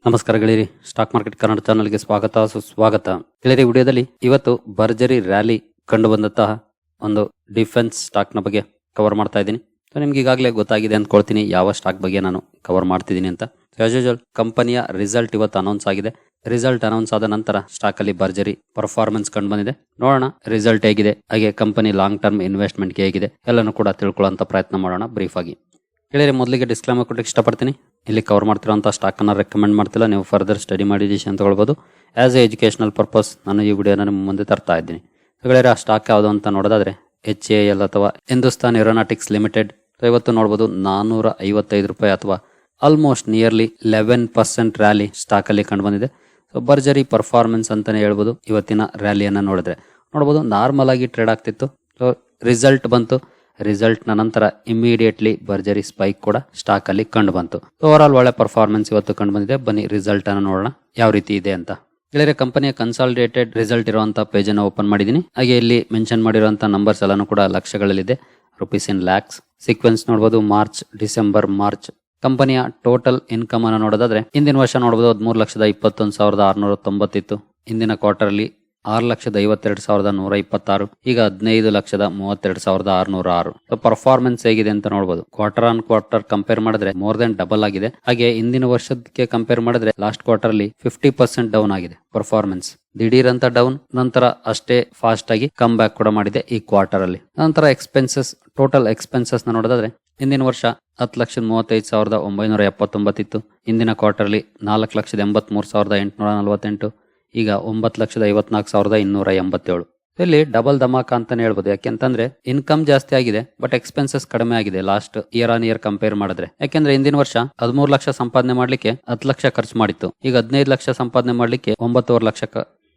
ನಮಸ್ಕಾರ ಗೆಳೆಯರಿ, stock market Kannada ಚಾನಲ್ಗೆ ಸ್ವಾಗತ ಸುಸ್ವಾಗತ. ಗೆಳೆಯರಿ, ವಿಡಿಯೋದಲ್ಲಿ ಇವತ್ತು ಭರ್ಜರಿ ರ್ಯಾಲಿ ಕಂಡು ಬಂದಂತಹ ಒಂದು ಡಿಫೆನ್ಸ್ ಸ್ಟಾಕ್ ನ ಬಗ್ಗೆ ಕವರ್ ಮಾಡ್ತಾ ಇದ್ದೀನಿ. ನಿಮ್ಗೆ ಈಗಾಗಲೇ ಗೊತ್ತಾಗಿದೆ ಅಂದ್ಕೊಳ್ತೀನಿ ಯಾವ ಸ್ಟಾಕ್ ಬಗ್ಗೆ ನಾನು ಕವರ್ ಮಾಡ್ತಿದ್ದೀನಿ ಅಂತ. ಆಸ್ ಯೂಶುವಲ್ ಕಂಪನಿಯ ರಿಸಲ್ಟ್ ಇವತ್ತು ಅನೌನ್ಸ್ ಆಗಿದೆ. ರಿಸಲ್ಟ್ ಅನೌನ್ಸ್ ಆದ ನಂತರ ಸ್ಟಾಕ್ ಅಲ್ಲಿ ಭರ್ಜರಿ ಪರ್ಫಾರ್ಮೆನ್ಸ್ ಕಂಡು ಬಂದಿದೆ. ನೋಡೋಣ ರಿಸಲ್ಟ್ ಹೇಗಿದೆ, ಹಾಗೆ ಕಂಪನಿ ಲಾಂಗ್ ಟರ್ಮ್ ಇನ್ವೆಸ್ಟ್ಮೆಂಟ್ ಹೇಗಿದೆ ಎಲ್ಲನೂ ಕೂಡ ತಿಳ್ಕೊಳ್ಳುವಂತ ಪ್ರಯತ್ನ ಮಾಡೋಣ ಬ್ರೀಫ್ ಆಗಿ. ಗೆಳೆಯರಿ, ಮೊದಲಿಗೆ ಡಿಸ್ಕ್ಲೇಮರ್ ಕೊಡಕ್ಕೆ ಇಷ್ಟಪಡ್ತೀನಿ. ಇಲ್ಲಿ ಕವರ್ ಮಾಡ್ತಿರೋಂಥ ಸ್ಟಾಕ್ ಅನ್ನ ರೆಕಮೆಂಡ್ ಮಾಡ್ತಿಲ್ಲ, ನೀವು ಫರ್ದರ್ ಸ್ಟಡಿ ಮಾಡಿ ಡಿಸಿಷನ್ ತಗೊಳ್ಬಹುದು. ಆಸ್ ಎ ಎಜುಕೇಶನಲ್ ಪರ್ಪಸ್ ನಾನು ಈ ವಿಡಿಯೋನ ನಿಮ್ಮ ಮುಂದೆ ತರ್ತಾ ಇದ್ದೀನಿ. ಗೆಳೆಯರಿ, ಆ ಸ್ಟಾಕ್ ಯಾವುದು ಅಂತ ನೋಡೋದಾದ್ರೆ HAL ಅಥವಾ ಹಿಂದೂಸ್ತಾನ್ ಏರೋನಾಟಿಕ್ಸ್ ಲಿಮಿಟೆಡ್. ಇವತ್ತು ನೋಡಬಹುದು 455 ರೂಪಾಯಿ ಅಥವಾ ಆಲ್ಮೋಸ್ಟ್ ನಿಯರ್ಲಿ 11% ರ್ಯಾಲಿ ಸ್ಟಾಕ್ ಅಲ್ಲಿ ಕಂಡು ಬಂದಿದೆ. ಸೊ ಭರ್ಜರಿ ಪರ್ಫಾರ್ಮೆನ್ಸ್ ಅಂತಾನೆ ಹೇಳ್ಬೋದು. ಇವತ್ತಿನ ರ್ಯಾಲಿಯನ್ನ ನೋಡಬಹುದು ನಾರ್ಮಲ್ ಆಗಿ ಟ್ರೇಡ್ ಆಗ್ತಿತ್ತು. ಸೊ ರಿಸಲ್ಟ್ ಬಂತು, ರಿಸಲ್ಟ್ ನ ನಂತರ ಇಮಿಡಿಯೇಟ್ಲಿ ಭರ್ಜರಿ ಸ್ಪೈಕ್ ಕೂಡ ಸ್ಟಾಕ್ ಅಲ್ಲಿ ಕಂಡು ಬಂತು. ಓವರ್ ಆಲ್ ಒಳ್ಳೆ ಪರ್ಫಾರ್ಮೆನ್ಸ್ ಇವತ್ತು ಕಂಡು ಬಂದಿದೆ. ಬನ್ನಿ ರಿಸಲ್ಟ್ ಅನ್ನು ನೋಡೋಣ ಯಾವ ರೀತಿ ಇದೆ ಅಂತ. ಗೆಳೆಯರೆ, ಕಂಪನಿಯ ಕನ್ಸಾಲಿಡೇಟೆಡ್ ರಿಸಲ್ಟ್ ಇರುವಂತಹ ಪೇಜ್ ಅನ್ನು ಓಪನ್ ಮಾಡಿದೀನಿ. ಹಾಗೆ ಇಲ್ಲಿ ಮೆನ್ಷನ್ ಮಾಡಿರುವಂತಹ ನಂಬರ್ಸ್ ಎಲ್ಲಾನು ಕೂಡ ಲಕ್ಷಗಳಲ್ಲಿದೆ, ರುಪೀಸ್ ಇನ್ ಲ್ಯಾಕ್ಸ್. ಸೀಕ್ವೆನ್ಸ್ ನೋಡಬಹುದು ಮಾರ್ಚ್, ಡಿಸೆಂಬರ್, ಮಾರ್ಚ್. ಕಂಪನಿಯ ಟೋಟಲ್ ಇನ್ಕಮ್ ಅನ್ನು ನೋಡೋದಾದ್ರೆ ಹಿಂದಿನ ವರ್ಷ ನೋಡಬಹುದು 13,21,690 ಇತ್ತು. ಹಿಂದಿನ ಕ್ವಾರ್ಟರ್ ಅಲ್ಲಿ 6,52,126, ಈಗ 15,32,606. ಪರ್ಫಾರ್ಮೆನ್ಸ್ ಹೇಗಿದೆ ಅಂತ ನೋಡಬಹುದು. ಕ್ವಾರ್ಟರ್ ಆನ್ ಕ್ವಾರ್ಟರ್ ಕಂಪೇರ್ ಮಾಡಿದ್ರೆ ಮೋರ್ ದೆನ್ ಡಬಲ್ ಆಗಿದೆ. ಹಾಗೆ ಹಿಂದಿನ ವರ್ಷಕ್ಕೆ ಕಂಪೇರ್ ಮಾಡಿದ್ರೆ ಲಾಸ್ಟ್ ಕ್ವಾರ್ಟರ್ ಅಲ್ಲಿ 50% ಡೌನ್ ಆಗಿದೆ ಪರ್ಫಾರ್ಮೆನ್ಸ್. ದಿಢೀರ್ ಅಂತ ಡೌನ್, ನಂತರ ಅಷ್ಟೇ ಫಾಸ್ಟ್ ಆಗಿ ಕಮ್ ಬ್ಯಾಕ್ ಕೂಡ ಮಾಡಿದೆ ಈ ಕ್ವಾರ್ಟರ್ ಅಲ್ಲಿ. ನಂತರ ಎಕ್ಸ್ಪೆನ್ಸಸ್, ಟೋಟಲ್ ಎಕ್ಸ್ಪೆನ್ಸಸ್ ನ ನೋಡೋದಾದ್ರೆ ಹಿಂದಿನ ವರ್ಷ 10,35,979 ಇತ್ತು. ಹಿಂದಿನ ಕ್ವಾರ್ಟರ್ ಅಲ್ಲಿ 4,83,848, ಈಗ 9,54,287. ಇಲ್ಲಿ ಡಬಲ್ ಧಮಾಕ ಅಂತಾನೆ ಹೇಳ್ಬೋದು. ಯಾಕೆಂತಂದ್ರೆ ಇನ್ಕಮ್ ಜಾಸ್ತಿ ಆಗಿದೆ, ಬಟ್ ಎಕ್ಸ್ಪೆನ್ಸಸ್ ಕಡಿಮೆ ಆಗಿದೆ last year on year compare ಮಾಡಿದ್ರೆ. ಯಾಕೆಂದ್ರೆ ಹಿಂದಿನ ವರ್ಷ 13 ಲಕ್ಷ ಸಂಪಾದನೆ ಮಾಡ್ಲಿಕ್ಕೆ 10 ಲಕ್ಷ ಖರ್ಚು ಮಾಡಿತ್ತು, ಈಗ 15 ಲಕ್ಷ ಸಂಪಾದನೆ ಮಾಡ್ಲಿಕ್ಕೆ 9.5 ಲಕ್ಷ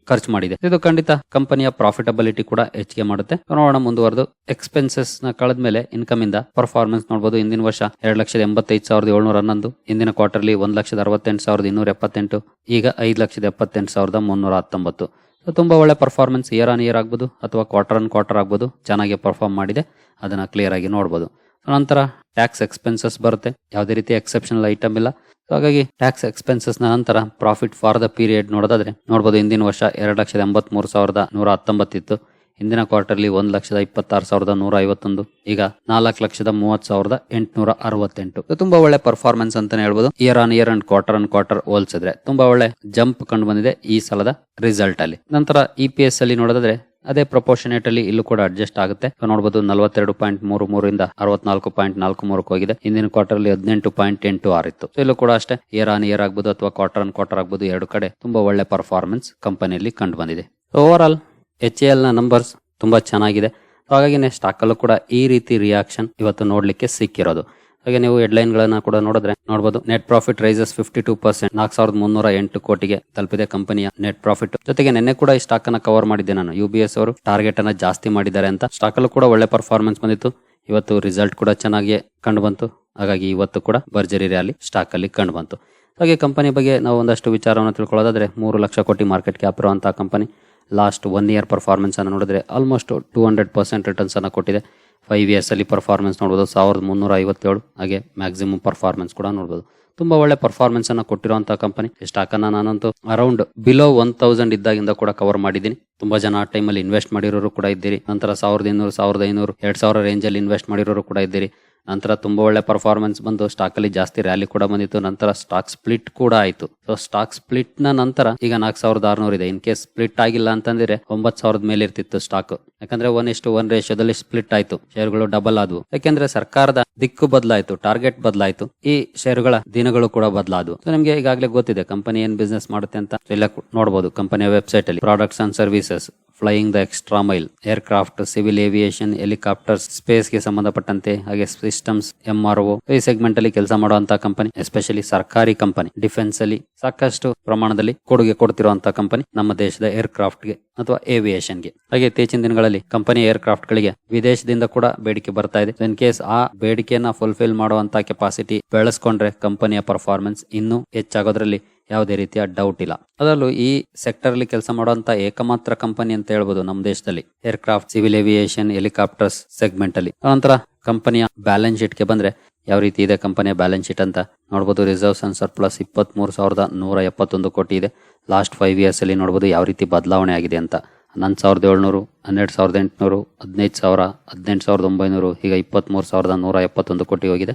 ಖರ್ಚು ಮಾಡಿದೆ. ಇದು ಖಂಡಿತ ಕಂಪನಿಯ ಪ್ರಾಫಿಟಬಿಲಿಟಿ ಕೂಡ ಹೆಚ್ಚಿಗೆ ಮಾಡುತ್ತೆ. ನೋಡೋಣ ಮುಂದುವರೆದು ಎಕ್ಸ್ಪೆನ್ಸಸ್ ನ ಕಳೆದ್ಮೇಲೆ ಇನ್ಕಮ್ ಇಂದ ಪರ್ಫಾರ್ಮೆನ್ಸ್ ನೋಡಬಹುದು. ಹಿಂದಿನ ವರ್ಷ 2,85,711, ಹಿಂದಿನ ಕ್ವಾರ್ಟರ್ಲಿ 1,68,278, ಈಗ 5,78,319. ತುಂಬಾ ಒಳ್ಳೆ ಪರ್ಫಾರ್ಮೆನ್ಸ್. ಇಯರ್ ಆನ್ ಇಯರ್ ಆಗ್ಬೋದು ಅಥವಾ ಕ್ವಾರ್ಟರ್ ಆನ್ ಕ್ವಾರ್ಟರ್ ಆಗ್ಬೋದು, ಚೆನ್ನಾಗಿ ಪರ್ಫಾರ್ಮ್ ಮಾಡಿದೆ. ಅದನ್ನ ಕ್ಲಿಯರ್ ಆಗಿ ನೋಡಬಹುದು. ನಂತರ ಟ್ಯಾಕ್ಸ್ ಎಕ್ಸ್ಪೆನ್ಸಸ್ ಬರುತ್ತೆ, ಯಾವುದೇ ರೀತಿ ಎಕ್ಸೆಪ್ಷನಲ್ ಐಟಮ್ ಇಲ್ಲ. ಹಾಗಾಗಿ ಟ್ಯಾಕ್ಸ್ ಎಕ್ಸ್ಪೆನ್ಸಸ್ ನ ನಂತರ ಪ್ರಾಫಿಟ್ ಫಾರ್ ದ ಪೀರಿಯಡ್ ನೋಡೋದಾದ್ರೆ ನೋಡಬಹುದು ಹಿಂದಿನ ವರ್ಷ 2,83,119 ಇತ್ತು. ಹಿಂದಿನ ಕ್ವಾರ್ಟರ್ಲಿ 1,26,151, ಈಗ 4,30,30,868. ತುಂಬಾ ಒಳ್ಳೆ ಪರ್ಫಾರ್ಮೆನ್ಸ್ ಅಂತಾನೆ ಹೇಳ್ಬೋದು. Year on year and quarter ಹೋಲ್ಸಿದ್ರೆ ತುಂಬಾ ಒಳ್ಳೆ ಜಂಪ್ ಕಂಡು ಬಂದಿದೆ ಈ ಸಲದ ರಿಸಲ್ಟ್ ಅಲ್ಲಿ. ನಂತರ EPS ಅಲ್ಲಿ ನೋಡೋದಾದ್ರೆ ಅದೇ ಪ್ರಪೋರ್ಷನೇಟ್ ಅಲ್ಲಿ ಇಲ್ಲೂ ಕೂಡ ಅಡ್ಜಸ್ಟ್ ಆಗುತ್ತೆ. ನೋಡಬಹುದು 42.33 ಇಂದ 64.43 ಹೋಗಿದೆ. ಹಿಂದಿನ ಕ್ವಾರ್ಟರ್ ಅಲ್ಲಿ 18.86 ಇತ್ತು. ಇಲ್ಲೂ ಕೂಡ ಅಷ್ಟೇ ಇಯರ್ ಆನ್ ಇಯರ್ ಆಗ್ಬೋದು ಅಥವಾ ಕ್ವಾರ್ಟರ್ ಆನ್ ಕ್ವಾರ್ಟರ್ ಆಗ್ಬೋದು, ಎರಡು ಕಡೆ ತುಂಬಾ ಒಳ್ಳೆ ಪರ್ಫಾರ್ಮೆನ್ಸ್ ಕಂಪನಿಯಲ್ಲಿ ಕಂಡು ಬಂದಿದೆ. ಓವರ್ ಆಲ್ HAL ನ ನಂಬರ್ಸ್ ತುಂಬಾ ಚೆನ್ನಾಗಿದೆ. ಹಾಗಾಗಿ ಸ್ಟಾಕ್ ಅಲ್ಲೂ ಕೂಡ ಈ ರೀತಿ ರಿಯಾಕ್ಷನ್ ಇವತ್ತು ನೋಡ್ಲಿಕ್ಕೆ ಸಿಕ್ಕಿರೋದು. ಹಾಗೆ ನೀವು ಹೆಡ್ಲೈನ್ ಗಳನ್ನ ಕೂಡ ನೋಡಬಹುದು. ನೆಟ್ ಪ್ರಾಫಿಟ್ ರೈಸಸ್ 52%, 4,308 ಕೋಟಿಗೆ ತಲುಪಿದೆ ಕಂಪನಿಯ ನೆಟ್ ಪ್ರಾಫಿಟ್. ಜೊತೆಗೆ ನಿನ್ನೆ ಕೂಡ ಈ ಸ್ಟಾಕ್ ಅನ್ನ ಕವರ್ ಮಾಡಿದ್ದೆ ನಾನು. UBS ಅವರು ಟಾರ್ಗೆಟ್ ಅನ್ನ ಜಾಸ್ತಿ ಮಾಡಿದ್ದಾರೆ ಅಂತ. ಸ್ಟಾಕ್ ಅಲ್ಲೂ ಕೂಡ ಒಳ್ಳೆ ಪರ್ಫಾರ್ಮೆನ್ಸ್ ಬಂದಿತ್ತು. ಇವತ್ತು ರಿಸಲ್ಟ್ ಕೂಡ ಚೆನ್ನಾಗಿ ಕಂಡು ಬಂತು. ಹಾಗಾಗಿ ಇವತ್ತು ಕೂಡ ಭರ್ಜರಿ ರ್ಯಾಲಿ ಸ್ಟಾಕ್ ಅಲ್ಲಿ ಕಂಡು ಬಂತು. ಹಾಗೆ ಕಂಪನಿ ಬಗ್ಗೆ ನಾವು ಒಂದಷ್ಟು ವಿಚಾರವನ್ನು ತಿಳ್ಕೊಳ್ಳೋದಾದ್ರೆ 3 ಲಕ್ಷ ಕೋಟಿ ಮಾರ್ಕೆಟ್ ಕ್ಯಾಪ್ ಇರುವಂತಹ ಕಂಪನಿ. ಲಾಸ್ಟ್ 1 ಇಯರ್ ಪರ್ಫಾರ್ಮೆನ್ಸ್ ಅನ್ನು ನೋಡಿದ್ರೆ ಆಲ್ಮೋಸ್ಟ್ 200% ರಿಟರ್ನ್ಸ್ ಅನ್ನು ಕೊಟ್ಟಿದೆ. 5 ಇಯರ್ಸ್ ಅಲ್ಲಿ ಪರ್ಫಾರ್ಮೆನ್ಸ್ ನೋಡಬಹುದು 1,357. ಹಾಗೆ ಮ್ಯಾಕ್ಸಿಮಮ್ ಪರ್ಫಾರ್ಮೆನ್ಸ್ ಕೂಡ ನೋಡಬಹುದು. ತುಂಬಾ ಒಳ್ಳೆ ಪರ್ಫಾರ್ಮೆನ್ಸ್ ಅನ್ನ ಕೊಟ್ಟಿರುವಂತಹ ಕಂಪನಿ. ಸ್ಟಾಕ್ ಅನ್ನ ನಾನಂತೂ ಅರೌಂಡ್ ಬಿಲೋ 1,000 ಇದ್ದಾಗಿಂದ ಕೂಡ ಕವರ್ ಮಾಡಿದ್ದೀನಿ. ತುಂಬಾ ಜನ ಆ ಟೈಮ್ ಅಲ್ಲಿ ಇನ್ವೆಸ್ಟ್ ಮಾಡಿರೋರು ಕೂಡ ಇದ್ದೀರಿ. ನಂತರ 1,200, 1,500, 2,000 ರೇಂಜ್ ಅಲ್ಲಿ ಇನ್ವೆಸ್ಟ್ ಮಾಡಿರೋರು ಕೂಡ ಇದ್ದೀರಿ. ನಂತರ ತುಂಬಾ ಒಳ್ಳೆ ಪರ್ಫಾರ್ಮೆನ್ಸ್ ಬಂದು ಸ್ಟಾಕ್ ಅಲ್ಲಿ ಜಾಸ್ತಿ ರ್ಯಾಲಿ ಕೂಡ ಬಂದಿತ್ತು. ನಂತರ ಸ್ಟಾಕ್ ಸ್ಪ್ಲಿಟ್ ಕೂಡ ಆಯ್ತು. ಸೊ ಸ್ಟಾಕ್ ಸ್ಪ್ಲಿಟ್ ನ ನಂತರ ಈಗ 4,600 ಇದೆ. ಇನ್ ಕೇಸ್ ಸ್ಪ್ಲಿಟ್ ಆಗಿಲ್ಲ ಅಂತಂದ್ರೆ 9,000 ಮೇಲೆ ಇರ್ತಿತ್ತು ಸ್ಟಾಕ್. ಯಾಕಂದ್ರೆ 1:1 ರೇಷಿಯೋದಲ್ಲಿ ಸ್ಪ್ಲಿಟ್ ಆಯ್ತು, ಶೇರ್ಗಳು ಡಬಲ್ ಆದವು. ಯಾಕೆಂದ್ರೆ ಸರ್ಕಾರದ ದಿಕ್ಕು ಬದಲಾಯ್ತು, ಟಾರ್ಗೆಟ್ ಬದಲಾಯ್ತು, ಈ ಶೇರುಗಳ ದಿನಗಳು ಕೂಡ ಬದಲಾದವು. ಸೊ ನಿಮ್ಗೆ ಈಗಾಗಲೇ ಗೊತ್ತಿದೆ ಕಂಪನಿ ಏನ್ ಬಿಸ್ನೆಸ್ ಮಾಡುತ್ತೆ ಅಂತ. ಎಲ್ಲ ನೋಡಬಹುದು ಕಂಪನಿಯ ವೆಬ್ಸೈಟ್ ಅಲ್ಲಿ. Products and services, flying the extra mile, aircraft, civil aviation, helicopters, space ಗೆ ಸಂಬಂಧಪಟ್ಟಂತೆ, ಹಾಗೆ ಸಿಸ್ಟಮ್ಸ್, MRO ಈ ಸೆಗ್ಮೆಂಟ್ ಅಲ್ಲಿ ಕೆಲಸ ಮಾಡುವಂತಹ ಕಂಪನಿ. ಎಸ್ಪೆಷಲಿ ಸರ್ಕಾರಿ ಕಂಪನಿ. ಡಿಫೆನ್ಸ್ ಅಲ್ಲಿ ಸಾಕಷ್ಟು ಪ್ರಮಾಣದಲ್ಲಿ ಕೊಡುಗೆ ಕೊಡ್ತಿರುವಂತಹ ಕಂಪನಿ ನಮ್ಮ ದೇಶದ ಏರ್ಕ್ರಾಫ್ಟ್ ಗೆ ಅಥವಾ ಏವಿಯೇಷನ್ ಗೆ. ಹಾಗೆ ಇತ್ತೀಚಿನ ದಿನಗಳಲ್ಲಿ ಕಂಪನಿ ಏರ್ಕ್ರಾಫ್ಟ್ ಗಳಿಗೆ ವಿದೇಶದಿಂದ ಕೂಡ ಬೇಡಿಕೆ ಬರ್ತಾ ಇದೆ. ಇನ್ ಕೇಸ್ ಆ ಬೇಡಿಕೆಯನ್ನ ಫುಲ್ಫಿಲ್ ಮಾಡುವಂತಹ ಕೆಪಾಸಿಟಿ ಬೆಳೆಸ್ಕೊಂಡ್ರೆ ಕಂಪನಿಯ ಪರ್ಫಾರ್ಮೆನ್ಸ್ ಇನ್ನೂ ಹೆಚ್ಚಾಗೋದ್ರಲ್ಲಿ ಯಾವುದೇ ರೀತಿಯ ಡೌಟ್ ಇಲ್ಲ. ಅದರಲ್ಲೂ ಈ ಸೆಕ್ಟರ್ ಅಲ್ಲಿ ಕೆಲಸ ಮಾಡುವಂತ ಏಕಮಾತ್ರ ಕಂಪನಿ ಅಂತ ಹೇಳ್ಬೋದು ನಮ್ಮ ದೇಶದಲ್ಲಿ, aircraft, civil aviation, helicopters segment ಅಲ್ಲಿ. ನಂತರ ಕಂಪನಿಯ ಬ್ಯಾಲೆನ್ಸ್ ಶೀಟ್ ಗೆ ಬಂದ್ರೆ ಯಾವ ರೀತಿ ಇದೆ ಕಂಪನಿಯ ಬ್ಯಾಲೆನ್ಸ್ ಶೀಟ್ ಅಂತ ನೋಡ್ಬೋದು. ರಿಸರ್ವ್ಸ್ ಅಂಡ್ ಸರ್ಪ್ಲಸ್ 23,171 ಕೋಟಿ ಇದೆ. ಲಾಸ್ಟ್ 5 ಇಯರ್ಸ್ ಅಲ್ಲಿ ನೋಡ್ಬೋದು ಯಾವ ರೀತಿ ಬದಲಾವಣೆ ಆಗಿದೆ ಅಂತ. 11,700, 12,800, 15,000, 18,900, ಈಗ 23,171 ಕೋಟಿ ಹೋಗಿದೆ.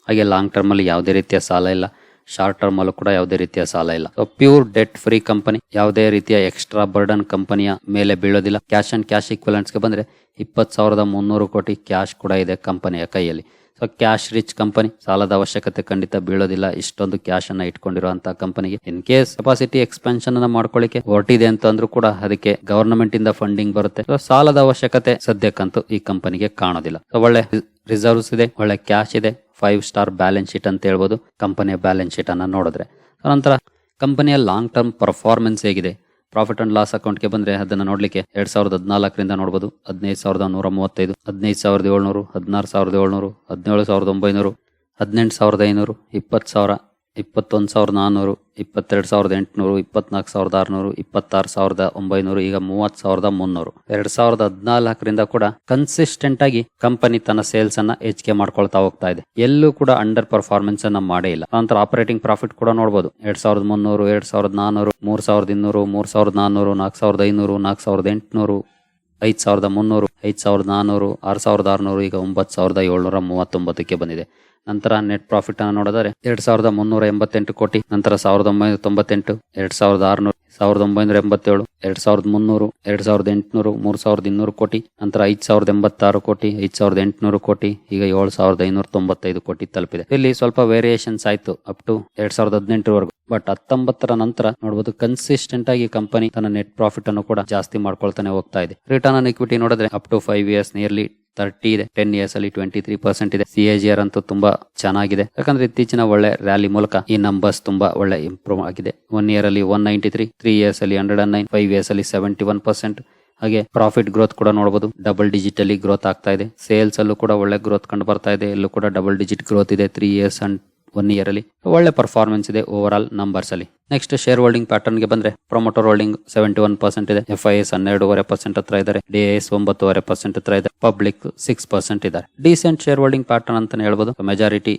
ಹಾಗೆ ಲಾಂಗ್ ಟರ್ಮ್ ಅಲ್ಲಿ ಯಾವುದೇ ರೀತಿಯ ಸಾಲ ಇಲ್ಲ, ಶಾರ್ಟ್ ಟರ್ಮ್ ಅಲ್ಲೂ ಕೂಡ ಯಾವುದೇ ರೀತಿಯ ಸಾಲ ಇಲ್ಲ. So pure debt free company, ಯಾವುದೇ ರೀತಿಯ ಎಕ್ಸ್ಟ್ರಾ ಬರ್ಡನ್ ಕಂಪನಿಯ ಮೇಲೆ ಬೀಳೋದಿಲ್ಲ. ಕ್ಯಾಶ್ ಅಂಡ್ ಕ್ಯಾಶ್ ಇಕ್ವಿಲೆಂಟ್ಸ್ಗೆ ಬಂದ್ರೆ 20,300 ಕೋಟಿ ಕ್ಯಾಶ್ ಕೂಡ ಇದೆ ಕಂಪನಿಯ ಕೈಯಲ್ಲಿ. ಸೊ ಕ್ಯಾಶ್ ರಿಚ್ ಕಂಪನಿ, ಸಾಲದ ಅವಶ್ಯಕತೆ ಖಂಡಿತ ಬೀಳೋದಿಲ್ಲ ಇಷ್ಟೊಂದು ಕ್ಯಾಶ್ ಅನ್ನ ಇಟ್ಕೊಂಡಿರುವಂತಹ ಕಂಪನಿಗೆ. ಇನ್ ಕೇಸ್ ಕೆಪಾಸಿಟಿ ಎಕ್ಸ್ಪಾನ್ಷನ್ ಅನ್ನ ಮಾಡ್ಕೊಳ್ಳಿಕ್ಕೆ ಹೊರಟಿದೆ ಅಂತ ಅಂದ್ರೂ ಕೂಡ ಅದಕ್ಕೆ ಗವರ್ನಮೆಂಟ್ ಇಂದ ಫಂಡಿಂಗ್ ಬರುತ್ತೆ. ಸೊ ಸಾಲದ ಅವಶ್ಯಕತೆ ಸದ್ಯಕ್ಕಂತೂ ಈ ಕಂಪನಿಗೆ ಕಾಣೋದಿಲ್ಲ. ಸೊ ಒಳ್ಳೆ ರಿಸರ್ವ್ಸ್ ಇದೆ, ಒಳ್ಳೆ ಕ್ಯಾಶ್ ಇದೆ, 5 ಸ್ಟಾರ್ ಬ್ಯಾಲೆನ್ಸ್ ಶೀಟ್ ಅಂತ ಹೇಳ್ಬೋದು ಕಂಪನಿಯ ಬ್ಯಾಲೆನ್ಸ್ ಶೀಟ್ ಅನ್ನ ನೋಡಿದ್ರೆ. ನಂತರ ಕಂಪನಿಯ ಲಾಂಗ್ ಟರ್ಮ್ ಪರ್ಫಾರ್ಮೆನ್ಸ್ ಹೇಗಿದೆ, ಪ್ರಾಫಿಟ್ ಅಂಡ್ ಲಾಸ್ ಅಕೌಂಟ್ಗೆ ಬಂದ್ರೆ ಅದನ್ನ ನೋಡ್ಲಿಕ್ಕೆ 2014ರಿಂದ ನೋಡಬಹುದು 15,135, 15,700, 16,700, 17,900, 18,500, 20,000, 21,400, 22,800, 24,600, 26,900, ಈಗ 30,300. 2014ರಿಂದ ಕೂಡ ಕನ್ಸಿಸ್ಟೆಂಟ್ ಆಗಿ ಕಂಪನಿ ತನ್ನ ಸೇಲ್ಸ್ ಅನ್ನ ಹೆಚ್ಚಿಗೆ ಮಾಡ್ಕೊಳ್ತಾ ಹೋಗ್ತಾ ಇದೆ. ಎಲ್ಲೂ ಕೂಡ ಅಂಡರ್ ಪರ್ಫಾರ್ಮೆನ್ಸ್ ಅನ್ನ ಮಾಡೇ ಇಲ್ಲ. ನಂತರ ಆಪರೇಟಿಂಗ್ ಪ್ರಾಫಿಟ್ ಕೂಡ ನೋಡಬಹುದು 2,300, 2,400, 3,200, 3,400, 4,500, 4,800, 5,300, 5,400, 6,600, ಈಗ 9,739ಕ್ಕೆ ಬಂದಿದೆ. ನಂತರ ನೆಟ್ ಪ್ರಾಫಿಟ್ ಅನ್ನು ನೋಡಿದರೆ 2,388 ಕೋಟಿ, ನಂತರ 1,998, 2,600, 1,987, 2,300, 2,800, 3,200 ಕೋಟಿ, ನಂತರ 5,086 ಕೋಟಿ, 5,800 ಕೋಟಿ, ಈಗ 7,595 ಕೋಟಿ ತಲುಪಿದೆ. ಇಲ್ಲಿ ಸ್ವಲ್ಪ ವೇರಿಯೇಷನ್ಸ್ ಆಯ್ತು ಅಪ್ ಟು 2018ವರೆಗೂ. ಬಟ್ 19ರ ನಂತರ ನೋಡಬಹುದು ಕನ್ಸಿಸ್ಟೆಂಟ್ ಆಗಿ ಕಂಪನಿ ತನ್ನ ನೆಟ್ ಪ್ರಾಫಿಟ್ ಅನ್ನು ಕೂಡ ಜಾಸ್ತಿ ಮಾಡ್ಕೊಳ್ತಾನೆ ಹೋಗ್ತಾ ಇದೆ. ರಿಟರ್ನ್ ಆನ್ ಇಕ್ವಿಟಿ ನೋಡಿದ್ರೆ ಅಪ್ ಟು 5 ಇಯರ್ಸ್ ನಿಯರ್ಲಿ 30 ಇದೆ, 10 ಇಯರ್ಸ್ ಅಲ್ಲಿ 23% ಇದೆ. CAGR ಅಂತೂ ತುಂಬಾ ಚೆನ್ನಾಗಿದೆ, ಯಾಕಂದ್ರೆ ಇತ್ತೀಚಿನ ಒಳ್ಳೆ ರ್ಯಾಲಿ ಮೂಲಕ ಈ ನಂಬರ್ಸ್ ತುಂಬಾ ಒಳ್ಳೆ ಇಂಪ್ರೂವ್ ಆಗಿದೆ. 1 ಇಯರ್ ಅಲ್ಲಿ 193, 3 ಇಯರ್ಸ್ ಅಲ್ಲಿ 109, 5 ಇಯರ್ಸ್ ಅಲ್ಲಿ 71%. ಹಾಗೆ ಪ್ರಾಫಿಟ್ ಗ್ರೋತ್ ಕೂಡ ನೋಡಬಹುದು, ಡಬಲ್ ಡಿಜಿಟ್ ಅಲ್ಲಿ ಗ್ರೋತ್ ಆಗ್ತಾ ಇದೆ. ಸೇಲ್ಸ್ ಅಲ್ಲೂ ಕೂಡ ಒಳ್ಳೆ ಗ್ರೋತ್ ಕಂಡು ಬರ್ತಾ ಇದೆ, ಎಲ್ಲೂ ಕೂಡ ಡಬಲ್ ಡಿಜಿಟ್ ಗ್ರೋತ್ ಇದೆ 3 ಇಯರ್ಸ್ ಅಂಡ್ 1 ಇಯರ್ ಅಲ್ಲಿ. ಒಳ್ಳೆ ಪರ್ಫಾರ್ಮೆನ್ಸ್ ಇದೆ ಓವರ್ ಆಲ್ ನಂಬರ್ಸ್ ಅಲ್ಲಿ. ನೆಕ್ಸ್ಟ್ ಶೇರ್ ಹೋಲ್ಡಿಂಗ್ ಪ್ಯಾಟರ್ನ್ ಗೆ ಬಂದ್ರೆ ಪ್ರೊಮೋಟರ್ ಹೋಲ್ಡಿಂಗ್ 71% ಇದೆ, FIS 12.5% ಹತ್ರ ಇದ್ದಾರೆ, DIS 9.5% ಹತ್ರ ಇದೆ, ಪಬ್ಲಿಕ್ 6% ಇದ್ದಾರೆ. ಡಿಸೆಂಟ್ ಶೇರ್ ಹೋಲ್ಡಿಂಗ್ ಪ್ಯಾಟರ್ನ್ ಅಂತಾನೆ ಹೇಳ್ಬೋದು. ಮೆಜಾರಿಟಿ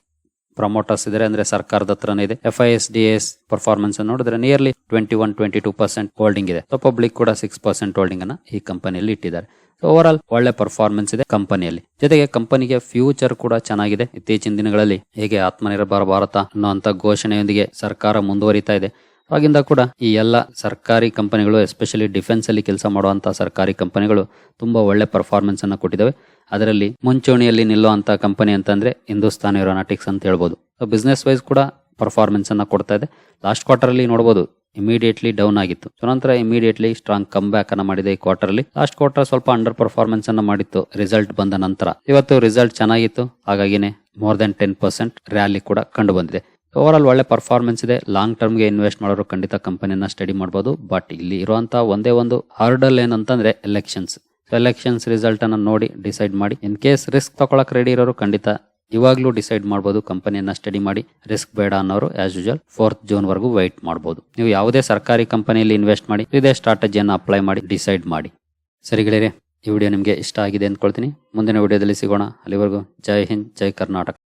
ಪ್ರಮೋಟರ್ಸ್ ಇದಾರೆ, ಅಂದ್ರೆ ಸರ್ಕಾರದ ಹತ್ರನೇ ಇದೆ. FIS DIS ಪರ್ಫಾರ್ಮೆನ್ಸ್ ನೋಡಿದ್ರೆ ನಿಯರ್ಲಿ 21-22% ಹೋಲ್ಡಿಂಗ್ ಇದೆ. ಪಬ್ಲಿಕ್ ಕೂಡ 6% ಹೋಲ್ಡಿಂಗ್ ಅನ್ನ ಈ ಕಂಪನಿಯಲ್ಲಿ ಇಟ್ಟಿದ್ದಾರೆ. ಓವರ್ ಆಲ್ ಒಳ್ಳೆ ಪರ್ಫಾರ್ಮೆನ್ಸ್ ಇದೆ ಕಂಪನಿಯಲ್ಲಿ. ಜೊತೆಗೆ ಕಂಪನಿಗೆ ಫ್ಯೂಚರ್ ಕೂಡ ಚೆನ್ನಾಗಿದೆ. ಇತ್ತೀಚಿನ ದಿನಗಳಲ್ಲಿ ಹೇಗೆ ಆತ್ಮನಿರ್ಭರ ಭಾರತ ಅನ್ನುವಂತ ಘೋಷಣೆಯೊಂದಿಗೆ ಸರ್ಕಾರ ಮುಂದುವರಿತಾ ಇದೆ, ಆಗಿಂದ ಕೂಡ ಈ ಎಲ್ಲ ಸರ್ಕಾರಿ ಕಂಪನಿಗಳು, ಎಸ್ಪೆಷಲಿ ಡಿಫೆನ್ಸ್ ಅಲ್ಲಿ ಕೆಲಸ ಮಾಡುವಂತಹ ಸರ್ಕಾರಿ ಕಂಪನಿಗಳು ತುಂಬಾ ಒಳ್ಳೆ ಪರ್ಫಾರ್ಮೆನ್ಸ್ ಅನ್ನ ಕೊಟ್ಟಿದ್ದಾವೆ. ಅದರಲ್ಲಿ ಮುಂಚೂಣಿಯಲ್ಲಿ ನಿಲ್ಲುವಂತ ಕಂಪನಿ ಅಂತಂದ್ರೆ ಹಿಂದೂಸ್ತಾನ್ ಏರೋನಾಟಿಕ್ಸ್ ಅಂತ ಹೇಳ್ಬೋದು. ಬಿಸ್ನೆಸ್ ವೈಸ್ ಕೂಡ ಪರ್ಫಾರ್ಮೆನ್ಸ್ ಅನ್ನ ಕೊಡ್ತಾ ಇದೆ. ಲಾಸ್ಟ್ ಕ್ವಾರ್ಟರ್ ಅಲ್ಲಿ ನೋಡಬಹುದು ಇಮಿಡಿಯೇಟ್ಲಿ ಡೌನ್ ಆಗಿತ್ತು, ನಂತರ ಇಮಿಡಿಯೇಟ್ಲಿ ಸ್ಟ್ರಾಂಗ್ ಕಮ್ ಬ್ಯಾಕ್ ಅನ್ನ ಮಾಡಿದೆ ಈ ಕ್ವಾರ್ಟರ್ ಅಲ್ಲಿ. ಲಾಸ್ಟ್ ಕ್ವಾರ್ಟರ್ ಸ್ವಲ್ಪ ಅಂಡರ್ ಪರ್ಫಾರ್ಮೆನ್ಸ್ ಅನ್ನ ಮಾಡಿತ್ತು ರಿಸಲ್ಟ್ ಬಂದ ನಂತರ. ಇವತ್ತು ರಿಸಲ್ಟ್ ಚೆನ್ನಾಗಿತ್ತು, ಹಾಗಾಗಿನೇ ಮೋರ್ ದನ್ 10% ರ್ಯಾಲಿ ಕೂಡ ಕಂಡು ಬಂದಿದೆ. ಓವರ್ ಆಲ್ ಒಳ್ಳೆ ಪರ್ಫಾರ್ಮೆನ್ಸ್ ಇದೆ. ಲಾಂಗ್ ಟರ್ಮ್ ಗೆ ಇನ್ವೆಸ್ಟ್ ಮಾಡೋರು ಖಂಡಿತ ಕಂಪನಿಯನ್ನ ಸ್ಟಡಿ ಮಾಡಬಹುದು. ಬಟ್ ಇಲ್ಲಿ ಇರುವಂತಹ ಒಂದೇ ಒಂದು ಹಾರ್ಡಲ್ ಏನಂತಂದ್ರೆ ಎಲೆಕ್ಷನ್ಸ್ ರಿಸಲ್ಟ್ ಅನ್ನ ನೋಡಿ ಡಿಸೈಡ್ ಮಾಡಿ. ಇನ್ ಕೇಸ್ ರಿಸ್ಕ್ ತಗೊಳಕ್ ರೆಡಿ ಇರೋರು ಖಂಡಿತ ಇವಾಗ್ಲೂ ಡಿಸೈಡ್ ಮಾಡಬಹುದು. ಕಂಪನಿಯನ್ನ ಸ್ಟಡಿ ಮಾಡಿ, ರಿಸ್ಕ್ ಬೇಡ ಅನ್ನೋರು ಆಸ್ ಯೂಶುವಲ್ 4th ಜೂನ್ ವರೆಗೂ ವೈಟ್ ಮಾಡಬಹುದು. ನೀವು ಯಾವುದೇ ಸರ್ಕಾರಿ ಕಂಪನಿಯಲ್ಲಿ ಇನ್ವೆಸ್ಟ್ ಮಾಡಿ, ಇದೇ ಸ್ಟ್ರಾಟಜಿಯನ್ನು ಅಪ್ಲೈ ಮಾಡಿ ಡಿಸೈಡ್ ಮಾಡಿ. ಸರಿ ಗೆಳೆಯರೆ, ಈ ವಿಡಿಯೋ ನಿಮಗೆ ಇಷ್ಟ ಆಗಿದೆ ಅಂದ್ಕೊಳ್ತೀನಿ. ಮುಂದಿನ ವಿಡಿಯೋದಲ್ಲಿ ಸಿಗೋಣ. ಅಲ್ಲಿವರೆಗೂ ಜೈ ಹಿಂದ್, ಜೈ ಕರ್ನಾಟಕ.